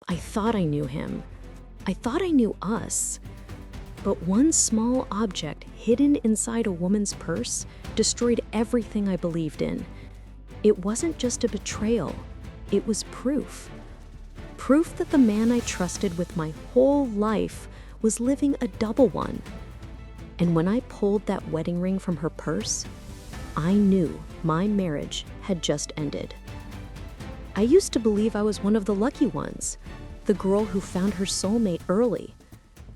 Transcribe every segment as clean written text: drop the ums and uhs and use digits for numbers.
I thought I knew him. I thought I knew us. But one small object hidden inside a woman's purse destroyed everything I believed in. It wasn't just a betrayal, it was proof. Proof that the man I trusted with my whole life was living a double one. And when I pulled that wedding ring from her purse, I knew my marriage had just ended. I used to believe I was one of the lucky ones, the girl who found her soulmate early,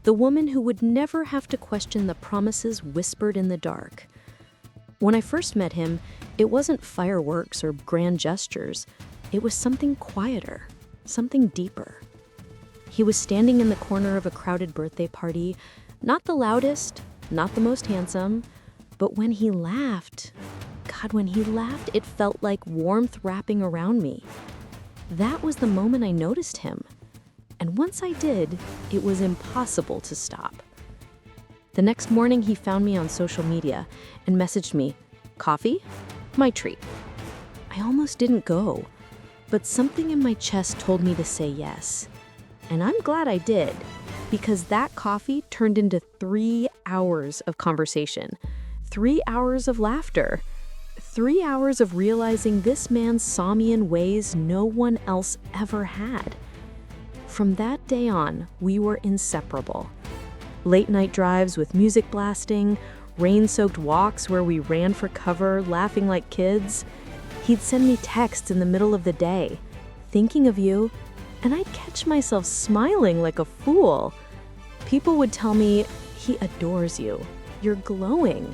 the woman who would never have to question the promises whispered in the dark. When I first met him, it wasn't fireworks or grand gestures. It was something quieter, something deeper. He was standing in the corner of a crowded birthday party, not the loudest, not the most handsome, but when he laughed, it felt like warmth wrapping around me. That was the moment I noticed him. And once I did, it was impossible to stop. The next morning, he found me on social media and messaged me, "Coffee? My treat." I almost didn't go, but something in my chest told me to say yes. And I'm glad I did, because that coffee turned into 3 hours of conversation, 3 hours of laughter, 3 hours of realizing this man saw me in ways no one else ever had. From that day on, we were inseparable. Late night drives with music blasting, rain-soaked walks where we ran for cover, laughing like kids. He'd send me texts in the middle of the day, "Thinking of you," and I'd catch myself smiling like a fool. People would tell me, "He adores you. You're glowing."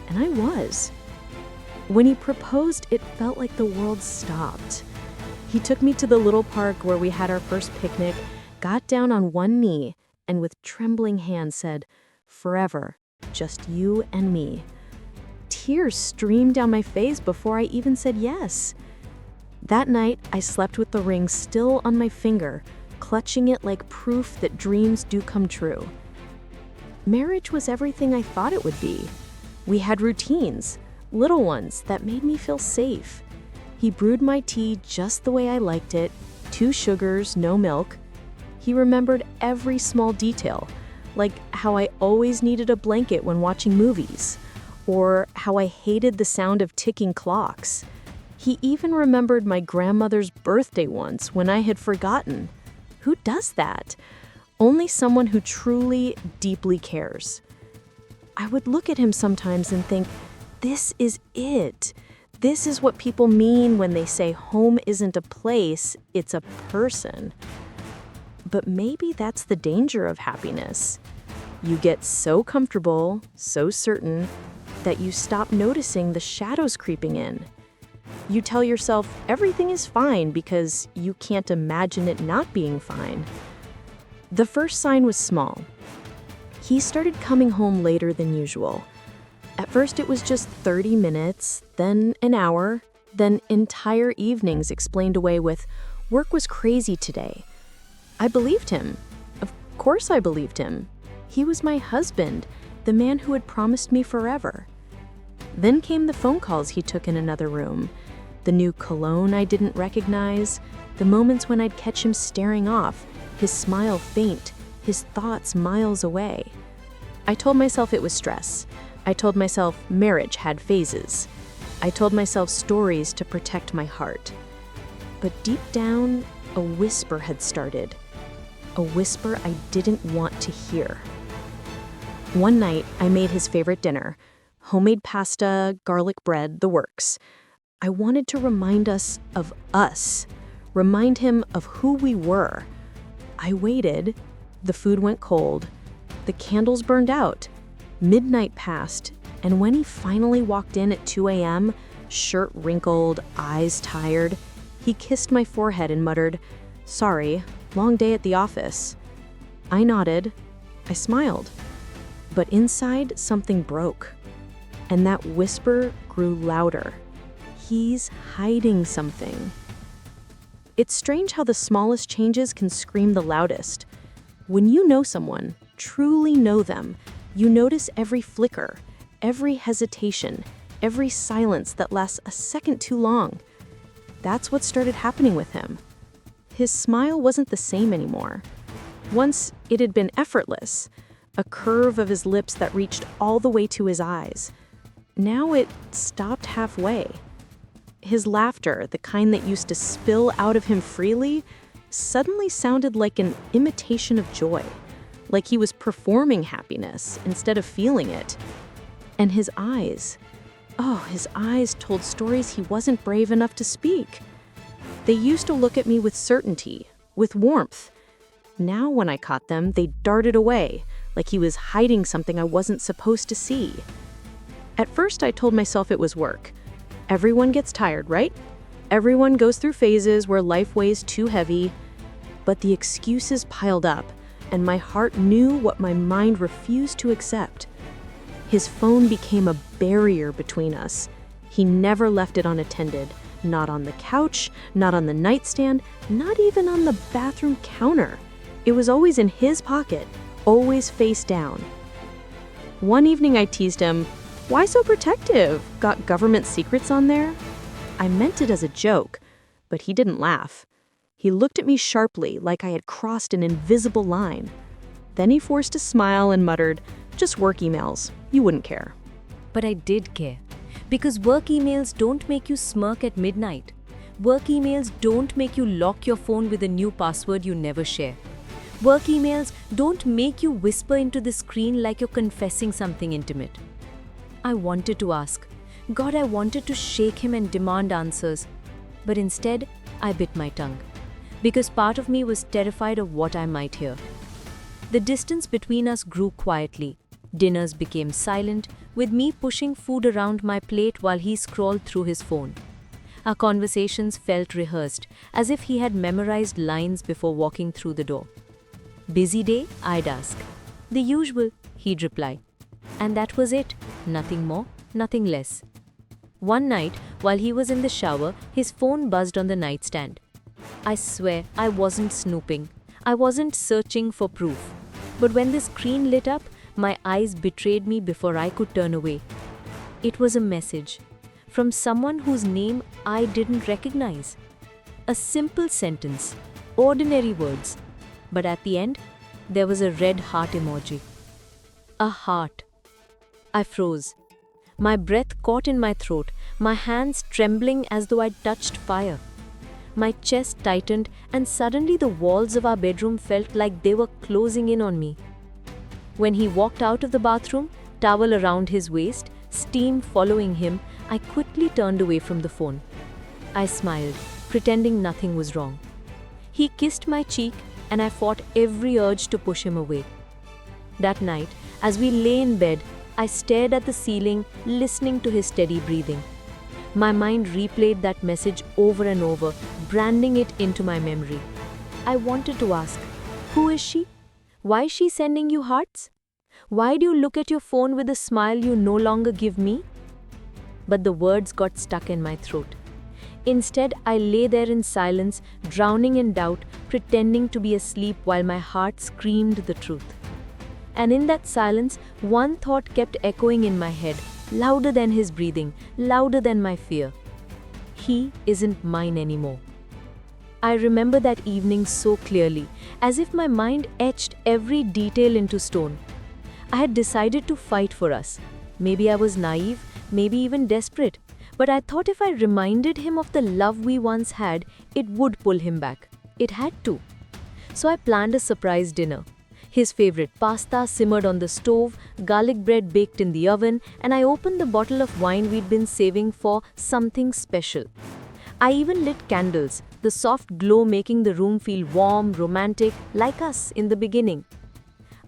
And I was. When he proposed, it felt like the world stopped. He took me to the little park where we had our first picnic, got down on one knee, and with trembling hands said, "Forever, just you and me." Tears streamed down my face before I even said yes. That night, I slept with the ring still on my finger, clutching it like proof that dreams do come true. Marriage was everything I thought it would be. We had routines, little ones that made me feel safe. He brewed my tea just the way I liked it, 2 sugars, no milk. He remembered every small detail, like how I always needed a blanket when watching movies, or how I hated the sound of ticking clocks. He even remembered my grandmother's birthday once when I had forgotten. Who does that? Only someone who truly, deeply cares. I would look at him sometimes and think, this is it. This is what people mean when they say home isn't a place, it's a person. But maybe that's the danger of happiness. You get so comfortable, so certain, that you stop noticing the shadows creeping in. You tell yourself everything is fine because you can't imagine it not being fine. The first sign was small. He started coming home later than usual. At first it was just 30 minutes, then an hour, then entire evenings explained away with, "Work was crazy today." I believed him. Of course I believed him. He was my husband, the man who had promised me forever. Then came the phone calls he took in another room, the new cologne I didn't recognize, the moments when I'd catch him staring off, his smile faint, his thoughts miles away. I told myself it was stress. I told myself marriage had phases. I told myself stories to protect my heart. But deep down, a whisper had started. A whisper I didn't want to hear. One night, I made his favorite dinner, homemade pasta, garlic bread, the works. I wanted to remind us of us, remind him of who we were. I waited. The food went cold. The candles burned out. Midnight passed, and when he finally walked in at 2 a.m., shirt wrinkled, eyes tired, he kissed my forehead and muttered, "Sorry, long day at the office." I nodded. I smiled. But inside, something broke. And that whisper grew louder. He's hiding something. It's strange how the smallest changes can scream the loudest. When you know someone, truly know them, you notice every flicker, every hesitation, every silence that lasts a second too long. That's what started happening with him. his smile wasn't the same anymore. Once, it had been effortless, a curve of his lips that reached all the way to his eyes. Now it stopped halfway. His laughter, the kind that used to spill out of him freely, suddenly sounded like an imitation of joy, like he was performing happiness instead of feeling it. And his eyes told stories he wasn't brave enough to speak. They used to look at me with certainty, with warmth. Now when I caught them, they darted away, like he was hiding something I wasn't supposed to see. At first, I told myself it was work. Everyone gets tired, right? Everyone goes through phases where life weighs too heavy. But the excuses piled up, and my heart knew what my mind refused to accept. His phone became a barrier between us. He never left it unattended, not on the couch, not on the nightstand, not even on the bathroom counter. It was always in his pocket, always face down. One evening I teased him, "Why so protective? Got government secrets on there?" I meant it as a joke, but he didn't laugh. He looked at me sharply, like I had crossed an invisible line. Then he forced a smile and muttered, "Just work emails. You wouldn't care." But I did care. Because work emails don't make you smirk at midnight. Work emails don't make you lock your phone with a new password you never share. Work emails don't make you whisper into the screen like you're confessing something intimate. I wanted to ask. God, I wanted to shake him and demand answers. But instead, I bit my tongue. Because part of me was terrified of what I might hear. The distance between us grew quietly. Dinners became silent, with me pushing food around my plate while he scrolled through his phone. Our conversations felt rehearsed, as if he had memorized lines before walking through the door. "Busy day?" I'd ask. "The usual," he'd reply. And that was it. Nothing more, nothing less. One night, while he was in the shower, his phone buzzed on the nightstand. I swear I wasn't snooping. I wasn't searching for proof. But when the screen lit up, my eyes betrayed me before I could turn away. It was a message from someone whose name I didn't recognize. A simple sentence, ordinary words, but at the end, there was a red heart emoji. A heart. I froze. My breath caught in my throat, my hands trembling as though I'd touched fire. My chest tightened, and suddenly the walls of our bedroom felt like they were closing in on me. When he walked out of the bathroom, towel around his waist, steam following him, I quickly turned away from the phone. I smiled, pretending nothing was wrong. He kissed my cheek, and I fought every urge to push him away. That night, as we lay in bed, I stared at the ceiling, listening to his steady breathing. My mind replayed that message over and over, branding it into my memory. I wanted to ask, who is she? Why is she sending you hearts? Why do you look at your phone with a smile you no longer give me? But the words got stuck in my throat. Instead, I lay there in silence, drowning in doubt, pretending to be asleep while my heart screamed the truth. And in that silence, one thought kept echoing in my head, louder than his breathing, louder than my fear. He isn't mine anymore. I remember that evening so clearly, as if my mind etched every detail into stone. I had decided to fight for us. Maybe I was naive, maybe even desperate, but I thought if I reminded him of the love we once had, it would pull him back. It had to. So I planned a surprise dinner. His favorite pasta simmered on the stove, garlic bread baked in the oven, and I opened the bottle of wine we'd been saving for something special. I even lit candles, the soft glow making the room feel warm, romantic, like us in the beginning.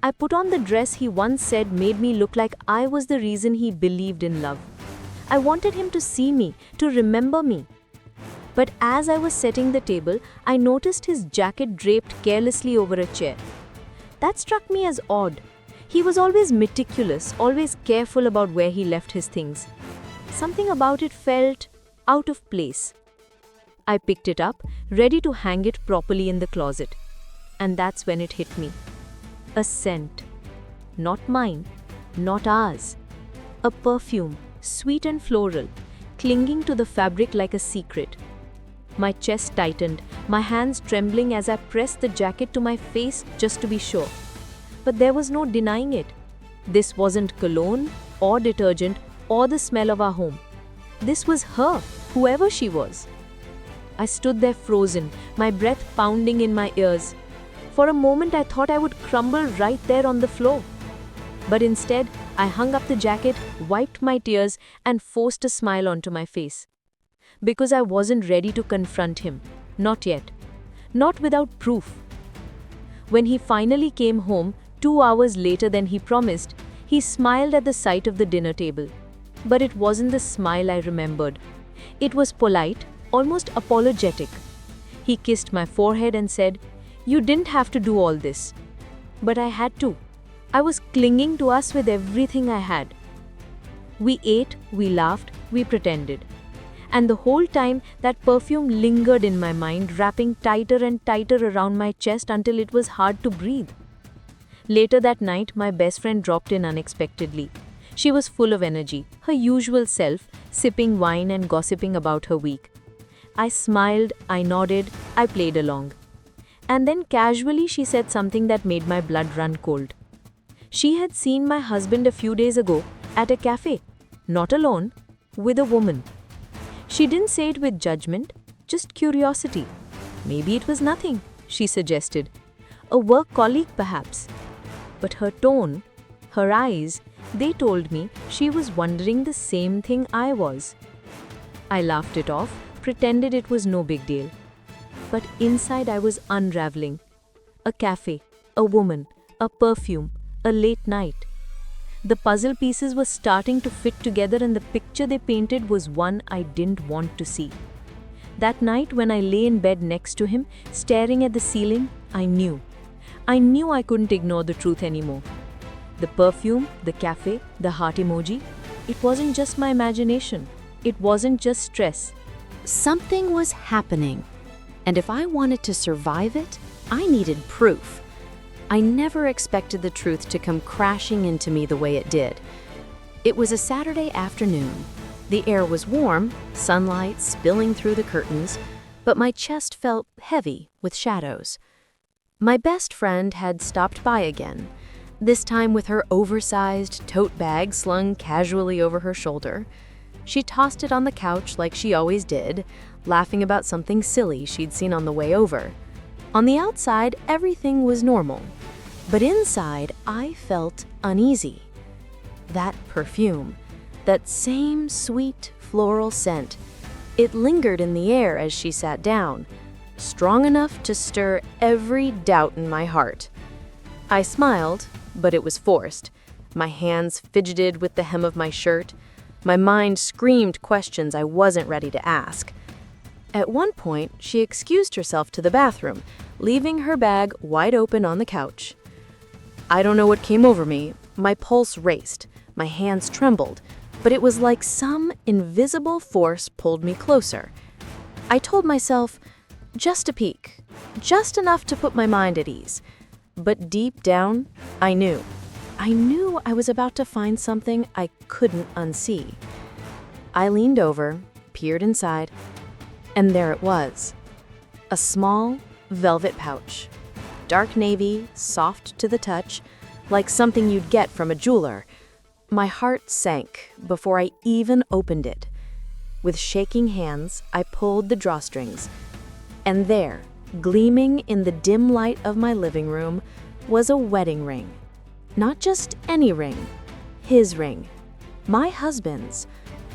I put on the dress he once said made me look like I was the reason he believed in love. I wanted him to see me, to remember me. But as I was setting the table, I noticed his jacket draped carelessly over a chair. That struck me as odd. He was always meticulous, always careful about where he left his things. Something about it felt out of place. I picked it up, ready to hang it properly in the closet. And that's when it hit me. A scent. Not mine, not ours. A perfume, sweet and floral, clinging to the fabric like a secret. My chest tightened, my hands trembling as I pressed the jacket to my face just to be sure. But there was no denying it. This wasn't cologne or detergent or the smell of our home. This was her, whoever she was. I stood there frozen, my breath pounding in my ears. For a moment I thought I would crumble right there on the floor. But instead, I hung up the jacket, wiped my tears, and forced a smile onto my face. Because I wasn't ready to confront him. Not yet. Not without proof. When he finally came home, 2 hours later than he promised, he smiled at the sight of the dinner table. But it wasn't the smile I remembered. It was polite, almost apologetic. He kissed my forehead and said, "You didn't have to do all this." But I had to. I was clinging to us with everything I had. We ate, we laughed, we pretended. And the whole time, that perfume lingered in my mind, wrapping tighter and tighter around my chest until it was hard to breathe. Later that night, my best friend dropped in unexpectedly. She was full of energy, her usual self, sipping wine and gossiping about her week. I smiled, I nodded, I played along. And then casually she said something that made my blood run cold. She had seen my husband a few days ago at a cafe, not alone, with a woman. She didn't say it with judgment, just curiosity. Maybe it was nothing, she suggested. A work colleague perhaps. But her tone, her eyes, they told me she was wondering the same thing I was. I laughed it off, pretended it was no big deal. But inside I was unraveling. A cafe, a woman, a perfume, a late night. The puzzle pieces were starting to fit together and the picture they painted was one I didn't want to see. That night when I lay in bed next to him, staring at the ceiling, I knew. I knew I couldn't ignore the truth anymore. The perfume, the cafe, the heart emoji, it wasn't just my imagination. It wasn't just stress. Something was happening. And if I wanted to survive it, I needed proof. I never expected the truth to come crashing into me the way it did. It was a Saturday afternoon. The air was warm, sunlight spilling through the curtains, but my chest felt heavy with shadows. My best friend had stopped by again, this time with her oversized tote bag slung casually over her shoulder. She tossed it on the couch like she always did, laughing about something silly she'd seen on the way over. On the outside, everything was normal, but inside, I felt uneasy. That perfume, that same sweet floral scent, it lingered in the air as she sat down, strong enough to stir every doubt in my heart. I smiled, but it was forced. My hands fidgeted with the hem of my shirt. My mind screamed questions I wasn't ready to ask. At one point, she excused herself to the bathroom, leaving her bag wide open on the couch. I don't know what came over me. My pulse raced, my hands trembled, but it was like some invisible force pulled me closer. I told myself, just a peek, just enough to put my mind at ease. But deep down, I knew. I knew I was about to find something I couldn't unsee. I leaned over, peered inside, and there it was. A small, velvet pouch. Dark navy, soft to the touch, like something you'd get from a jeweler. My heart sank before I even opened it. With shaking hands, I pulled the drawstrings. And there, gleaming in the dim light of my living room, was a wedding ring. Not just any ring, his ring. My husband's.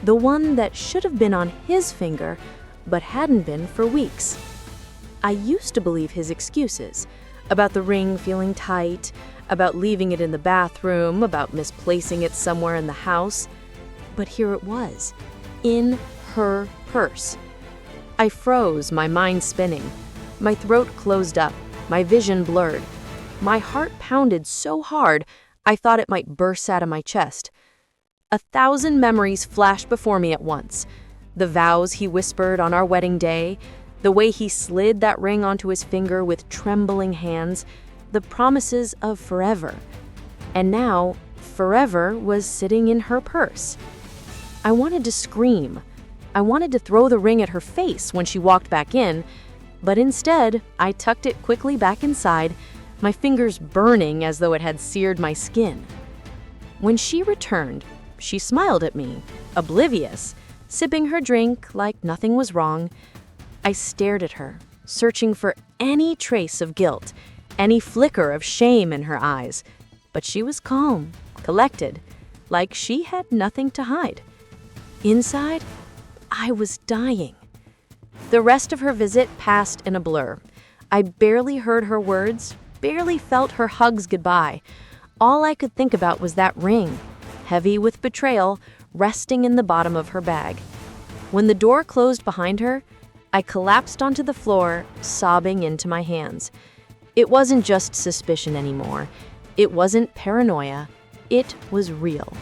The one that should have been on his finger, but hadn't been for weeks. I used to believe his excuses about the ring feeling tight, about leaving it in the bathroom, about misplacing it somewhere in the house. But here it was, in her purse. I froze, my mind spinning. My throat closed up, my vision blurred. My heart pounded so hard, I thought it might burst out of my chest. 1,000 memories flashed before me at once. The vows he whispered on our wedding day, the way he slid that ring onto his finger with trembling hands, the promises of forever. And now, forever was sitting in her purse. I wanted to scream. I wanted to throw the ring at her face when she walked back in, but instead, I tucked it quickly back inside, my fingers burning as though it had seared my skin. When she returned, she smiled at me, oblivious, sipping her drink like nothing was wrong. I stared at her, searching for any trace of guilt, any flicker of shame in her eyes, but she was calm, collected, like she had nothing to hide. Inside, I was dying. The rest of her visit passed in a blur. I barely heard her words, barely felt her hugs goodbye. All I could think about was that ring, heavy with betrayal, resting in the bottom of her bag. When the door closed behind her, I collapsed onto the floor, sobbing into my hands. It wasn't just suspicion anymore. It wasn't paranoia. It was real.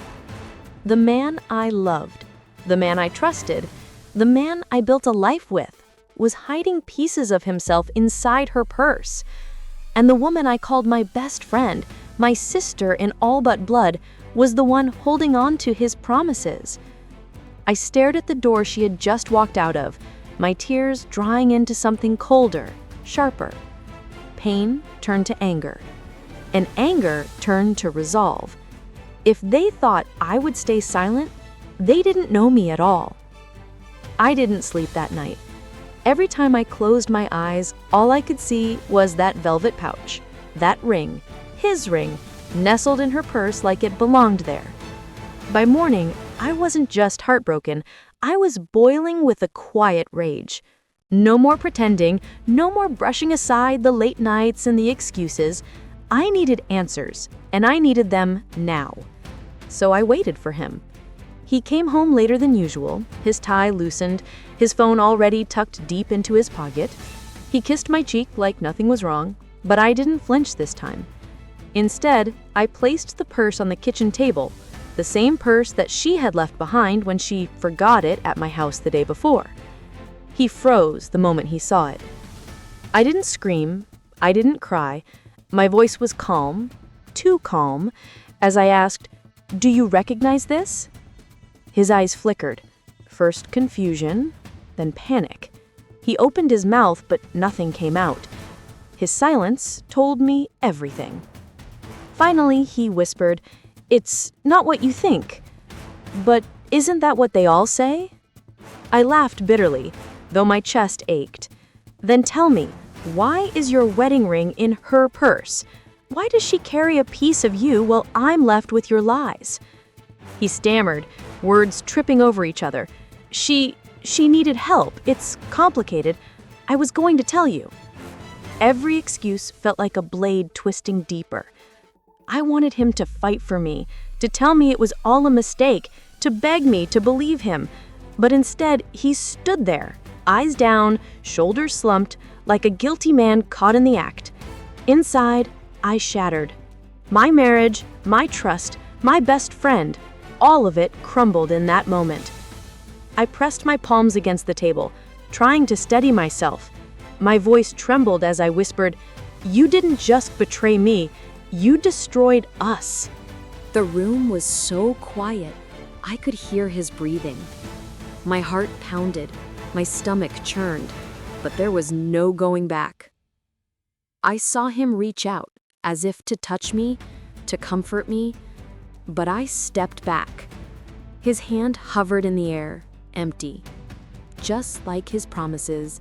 The man I loved, the man I trusted, the man I built a life with, was hiding pieces of himself inside her purse. And the woman I called my best friend, my sister in all but blood, was the one holding on to his promises. I stared at the door she had just walked out of, my tears drying into something colder, sharper. Pain turned to anger, and anger turned to resolve. If they thought I would stay silent, they didn't know me at all. I didn't sleep that night. Every time I closed my eyes, all I could see was that velvet pouch, that ring, his ring, nestled in her purse like it belonged there. By morning, I wasn't just heartbroken, I was boiling with a quiet rage. No more pretending, no more brushing aside the late nights and the excuses. I needed answers, and I needed them now. So I waited for him. He came home later than usual, his tie loosened, his phone already tucked deep into his pocket. He kissed my cheek like nothing was wrong, but I didn't flinch this time. Instead, I placed the purse on the kitchen table, the same purse that she had left behind when she forgot it at my house the day before. He froze the moment he saw it. I didn't scream, I didn't cry. My voice was calm, too calm, as I asked, "Do you recognize this?" His eyes flickered, first confusion, then panic. He opened his mouth, but nothing came out. His silence told me everything. Finally, he whispered, "It's not what you think." "But isn't that what they all say?" I laughed bitterly, though my chest ached. "Then tell me, why is your wedding ring in her purse? Why does she carry a piece of you while I'm left with your lies?" He stammered, words tripping over each other. She needed help. It's complicated. I was going to tell you." Every excuse felt like a blade twisting deeper. I wanted him to fight for me, to tell me it was all a mistake, to beg me to believe him. But instead, he stood there, eyes down, shoulders slumped, like a guilty man caught in the act. Inside, I shattered. My marriage, my trust, my best friend, all of it crumbled in that moment. I pressed my palms against the table, trying to steady myself. My voice trembled as I whispered, "You didn't just betray me, you destroyed us." The room was so quiet, I could hear his breathing. My heart pounded, my stomach churned, but there was no going back. I saw him reach out, as if to touch me, to comfort me, but I stepped back. His hand hovered in the air, empty, just like his promises.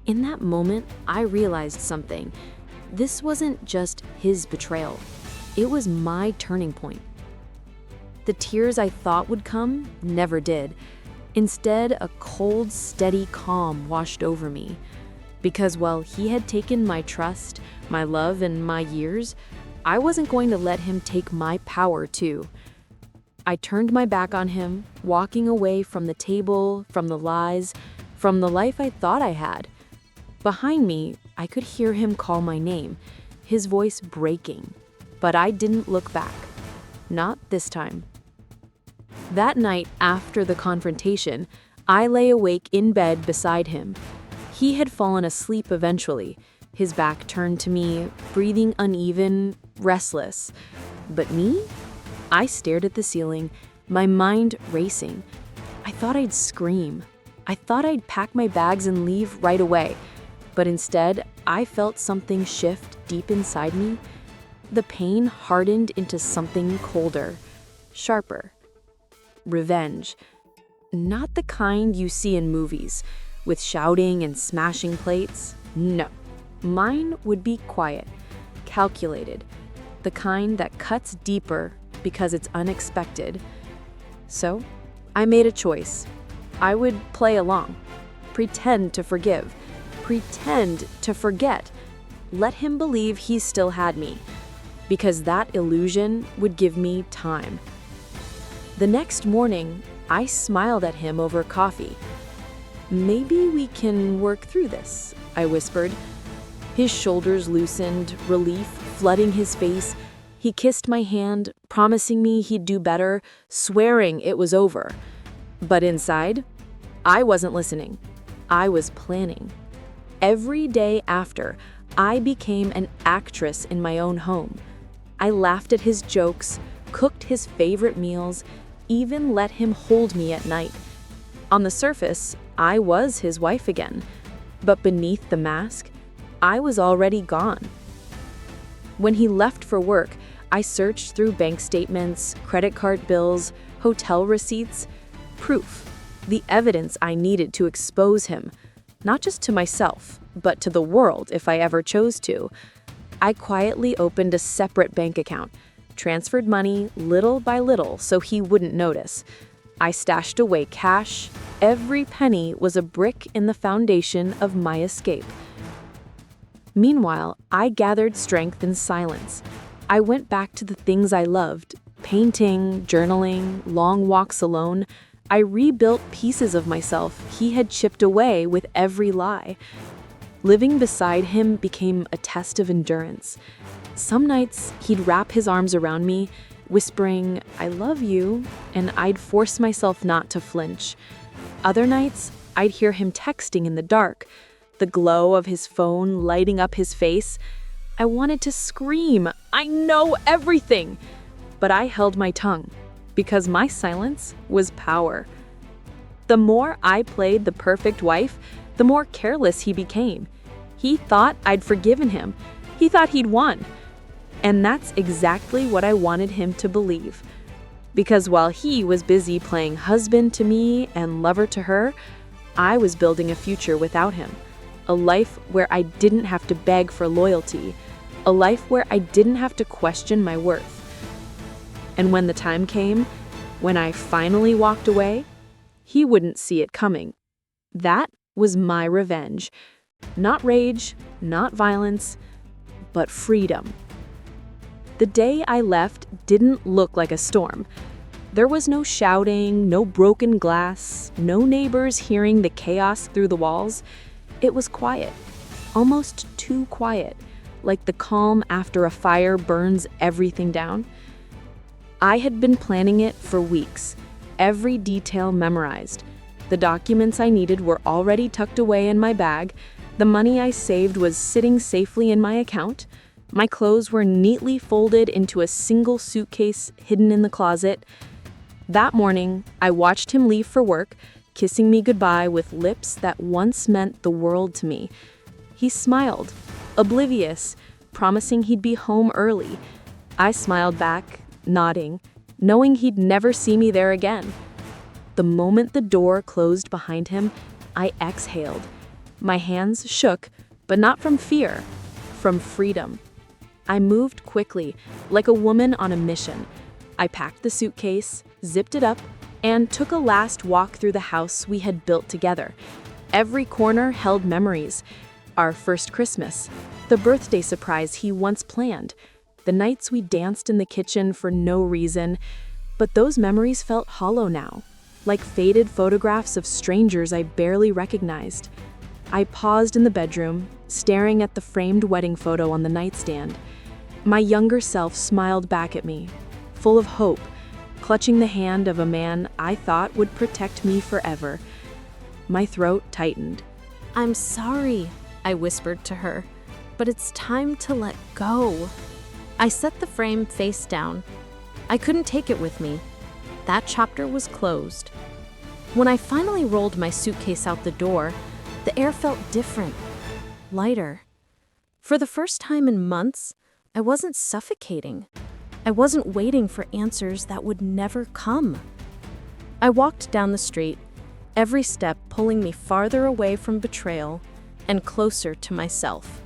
In that moment, I realized something. This wasn't just his betrayal. It was my turning point. The tears I thought would come never did. Instead, a cold, steady calm washed over me. Because while he had taken my trust, my love, and my years, I wasn't going to let him take my power too. I turned my back on him, walking away from the table, from the lies, from the life I thought I had. Behind me, I could hear him call my name, his voice breaking, but I didn't look back. Not this time. That night after the confrontation, I lay awake in bed beside him. He had fallen asleep eventually, his back turned to me, breathing uneven, restless. But me? I stared at the ceiling, my mind racing. I thought I'd scream. I thought I'd pack my bags and leave right away. But instead, I felt something shift deep inside me. The pain hardened into something colder, sharper. Revenge. Not the kind you see in movies, with shouting and smashing plates. No. Mine would be quiet, calculated, the kind that cuts deeper because it's unexpected. So, I made a choice. I would play along, pretend to forgive, pretend to forget, let him believe he still had me, because that illusion would give me time. The next morning, I smiled at him over coffee. "Maybe we can work through this," I whispered. His shoulders loosened, relief flooding his face. He kissed my hand, promising me he'd do better, swearing it was over. But inside, I wasn't listening. I was planning. Every day after, I became an actress in my own home. I laughed at his jokes, cooked his favorite meals, even let him hold me at night. On the surface, I was his wife again. But beneath the mask, I was already gone. When he left for work, I searched through bank statements, credit card bills, hotel receipts, proof, the evidence I needed to expose him, not just to myself, but to the world if I ever chose to. I quietly opened a separate bank account, transferred money little by little so he wouldn't notice. I stashed away cash. Every penny was a brick in the foundation of my escape. Meanwhile, I gathered strength in silence. I went back to the things I loved: painting, journaling, long walks alone. I rebuilt pieces of myself he had chipped away with every lie. Living beside him became a test of endurance. Some nights, he'd wrap his arms around me, whispering, "I love you," and I'd force myself not to flinch. Other nights, I'd hear him texting in the dark, the glow of his phone lighting up his face. I wanted to scream, "I know everything!" But I held my tongue, because my silence was power. The more I played the perfect wife, the more careless he became. He thought I'd forgiven him. He thought he'd won. And that's exactly what I wanted him to believe. Because while he was busy playing husband to me and lover to her, I was building a future without him. A life where I didn't have to beg for loyalty. A life where I didn't have to question my worth. And when the time came, when I finally walked away, he wouldn't see it coming. That was my revenge. Not rage, not violence, but freedom. The day I left didn't look like a storm. There was no shouting, no broken glass, no neighbors hearing the chaos through the walls. It was quiet, almost too quiet, like the calm after a fire burns everything down. I had been planning it for weeks, every detail memorized. The documents I needed were already tucked away in my bag. The money I saved was sitting safely in my account. My clothes were neatly folded into a single suitcase hidden in the closet. That morning, I watched him leave for work, kissing me goodbye with lips that once meant the world to me. He smiled, oblivious, promising he'd be home early. I smiled back, nodding, knowing he'd never see me there again. The moment the door closed behind him, I exhaled. My hands shook, but not from fear, from freedom. I moved quickly, like a woman on a mission. I packed the suitcase, zipped it up, and took a last walk through the house we had built together. Every corner held memories. Our first Christmas, the birthday surprise he once planned, the nights we danced in the kitchen for no reason. But those memories felt hollow now, like faded photographs of strangers I barely recognized. I paused in the bedroom, staring at the framed wedding photo on the nightstand. My younger self smiled back at me, full of hope, clutching the hand of a man I thought would protect me forever. My throat tightened. "I'm sorry," I whispered to her, "but it's time to let go." I set the frame face down. I couldn't take it with me. That chapter was closed. When I finally rolled my suitcase out the door, the air felt different, lighter. For the first time in months, I wasn't suffocating. I wasn't waiting for answers that would never come. I walked down the street, every step pulling me farther away from betrayal and closer to myself.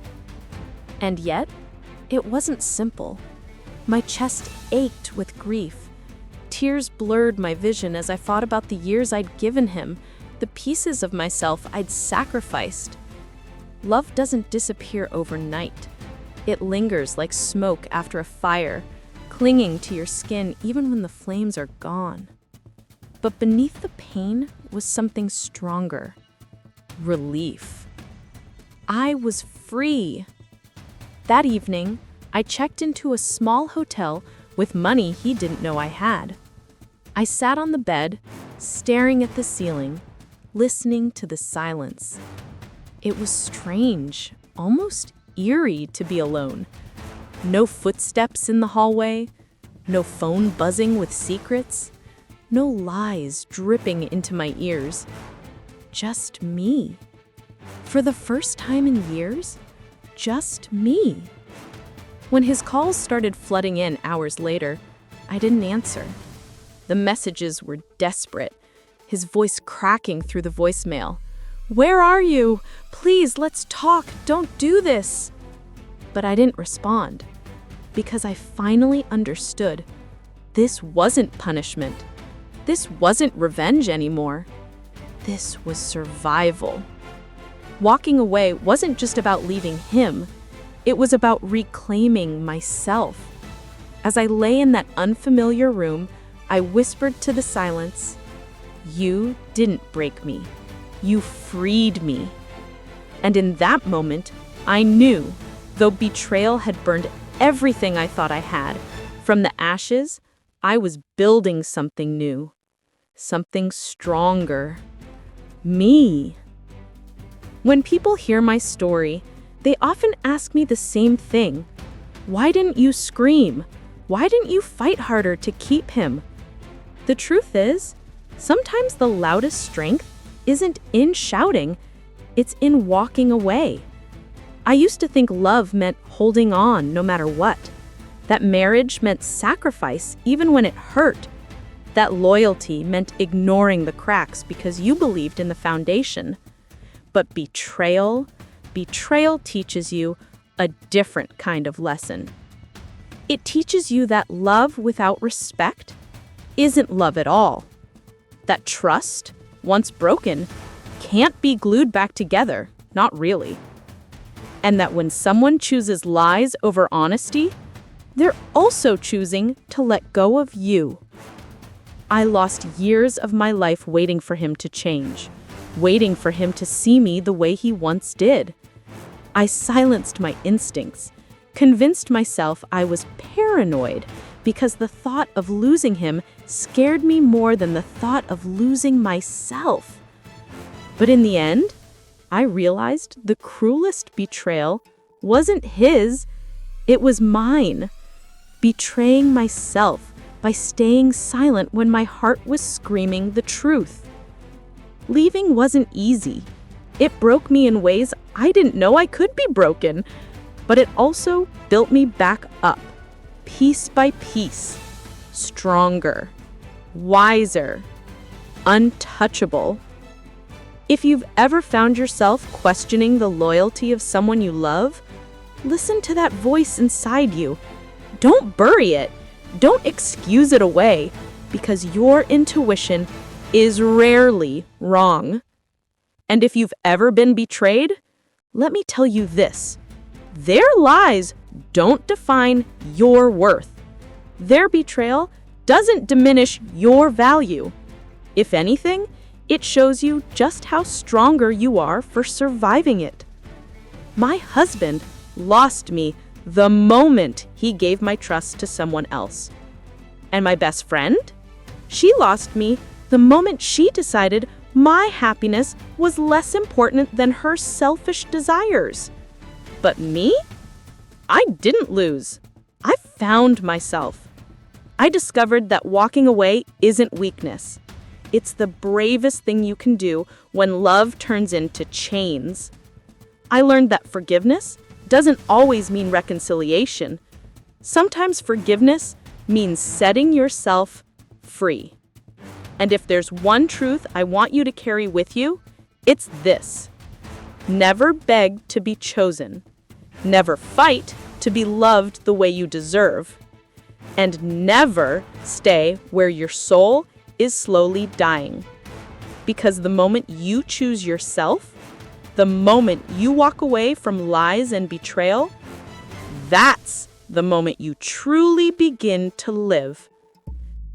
And yet, it wasn't simple. My chest ached with grief. Tears blurred my vision as I thought about the years I'd given him, the pieces of myself I'd sacrificed. Love doesn't disappear overnight. It lingers like smoke after a fire, clinging to your skin even when the flames are gone. But beneath the pain was something stronger. Relief. I was free. That evening, I checked into a small hotel with money he didn't know I had. I sat on the bed, staring at the ceiling, listening to the silence. It was strange, almost eerie to be alone. No footsteps in the hallway, no phone buzzing with secrets, no lies dripping into my ears. Just me. For the first time in years, just me. When his calls started flooding in hours later, I didn't answer. The messages were desperate, his voice cracking through the voicemail. "Where are you? Please, let's talk. Don't do this." But I didn't respond, because I finally understood. This wasn't punishment. This wasn't revenge anymore. This was survival. Walking away wasn't just about leaving him. It was about reclaiming myself. As I lay in that unfamiliar room, I whispered to the silence, "You didn't break me. You freed me." And in that moment, I knew, though betrayal had burned everything I thought I had, from the ashes, I was building something new, something stronger. Me. When people hear my story, they often ask me the same thing. Why didn't you scream? Why didn't you fight harder to keep him? The truth is, sometimes the loudest strength isn't in shouting, it's in walking away. I used to think love meant holding on no matter what, that marriage meant sacrifice even when it hurt, that loyalty meant ignoring the cracks because you believed in the foundation. But betrayal teaches you a different kind of lesson. It teaches you that love without respect isn't love at all. That trust, once broken, can't be glued back together, not really. And that when someone chooses lies over honesty, they're also choosing to let go of you. I lost years of my life waiting for him to change, waiting for him to see me the way he once did. I silenced my instincts, convinced myself I was paranoid because the thought of losing him scared me more than the thought of losing myself. But in the end, I realized the cruelest betrayal wasn't his, it was mine. Betraying myself by staying silent when my heart was screaming the truth. Leaving wasn't easy. It broke me in ways I didn't know I could be broken, but it also built me back up, piece by piece, stronger, wiser, untouchable. If you've ever found yourself questioning the loyalty of someone you love, listen to that voice inside you. Don't bury it. Don't excuse it away, because your intuition is rarely wrong. And if you've ever been betrayed, let me tell you this. Their lies don't define your worth. Their betrayal doesn't diminish your value. If anything, it shows you just how stronger you are for surviving it. My husband lost me the moment he gave my trust to someone else. And my best friend? She lost me the moment she decided my happiness was less important than her selfish desires. But me? I didn't lose. I found myself. I discovered that walking away isn't weakness. It's the bravest thing you can do when love turns into chains. I learned that forgiveness doesn't always mean reconciliation. Sometimes forgiveness means setting yourself free. And if there's one truth I want you to carry with you, it's this. Never beg to be chosen. Never fight to be loved the way you deserve. And never stay where your soul is slowly dying. Because the moment you choose yourself, the moment you walk away from lies and betrayal, that's the moment you truly begin to live.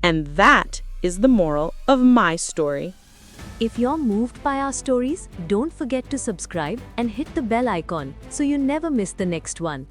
And that is the moral of my story. If you're moved by our stories, don't forget to subscribe and hit the bell icon so you never miss the next one.